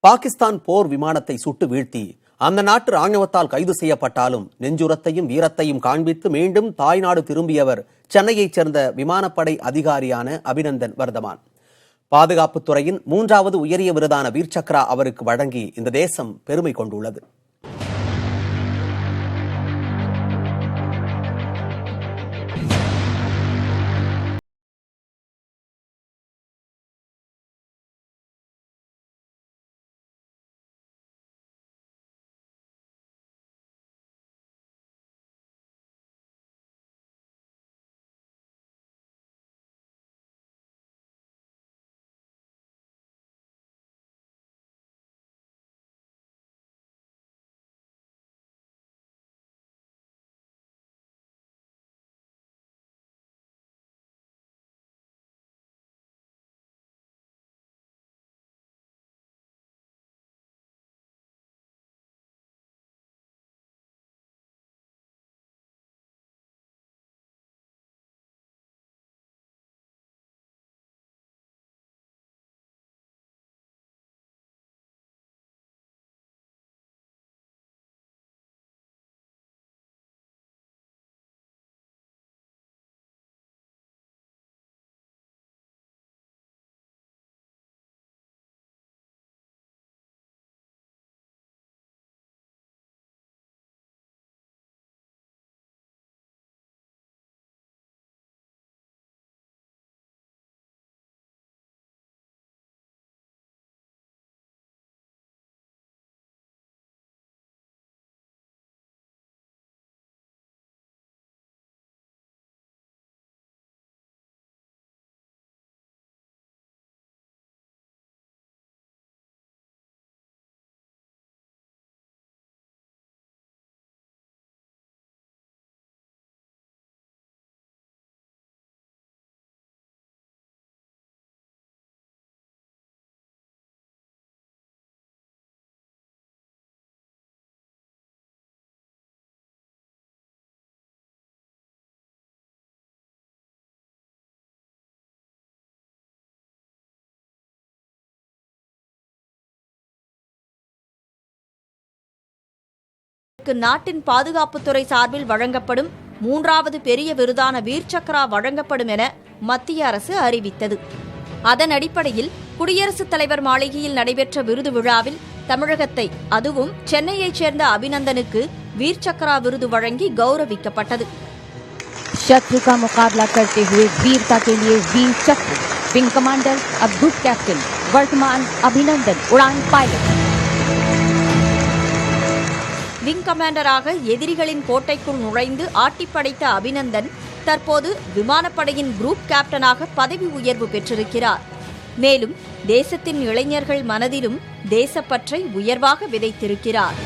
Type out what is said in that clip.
பாகிஸ்தான் போர் விமானத்தை சுட்டு வீழ்த்தி அந்த நாட்டு ராணுவத்தால் கைது செய்யப்பட்டாலும் நெஞ்சுரத்தையும் வீரத்தையும் காண்பித்து மீண்டும் தாய்நாடு திரும்பியவர் சென்னையைச் சேர்ந்த விமானப்படை அதிகாரியான அபிநந்தன் வர்தமான். பாதுகாப்புத் துறையின் 3வது உயரிய விருதான வீர் சக்ரா அவருக்கு வழங்கி இந்த தேசம் பெருமை கொண்டுள்ளது. நாட்டின் பாதுகாப்புத்துறை சார்பில் வழங்கப்படும் 3வது பெரிய விருதான வீர் சக்ரா வழங்கப்படும் என மத்திய அரசு அறிவித்தது. அதன் அடிப்படையில் குடியரசுத் தலைவர் மாளிகையில் நடைபெற்ற விருது விழாவில் தமிழகத்தை, அதுவும் சென்னையைச் சேர்ந்த அபிநந்தனுக்கு வீர் சக்ரா விருது வழங்கி கௌரவிக்கப்பட்டது. शत्रु का मुकाबला करते हुए वीरता के लिए वीर चक्र विंग कमांडर अब ग्रुप कैप्टन वर्तमान अभिनंदन उड़ान पायलट. விங் கமாண்டராக எதிரிகளின் கோட்டைக்குள் நுழைந்து ஆட்டிப்படைத்த அபிநந்தன் தற்போது விமானப்படையின் குரூப் கேப்டனாக பதவி உயர்வு பெற்றிருக்கிறார். மேலும் தேசத்தின் இளைஞர்கள் மனதிலும் தேசப்பற்றை உயர்வாக விதைத்திருக்கிறார்.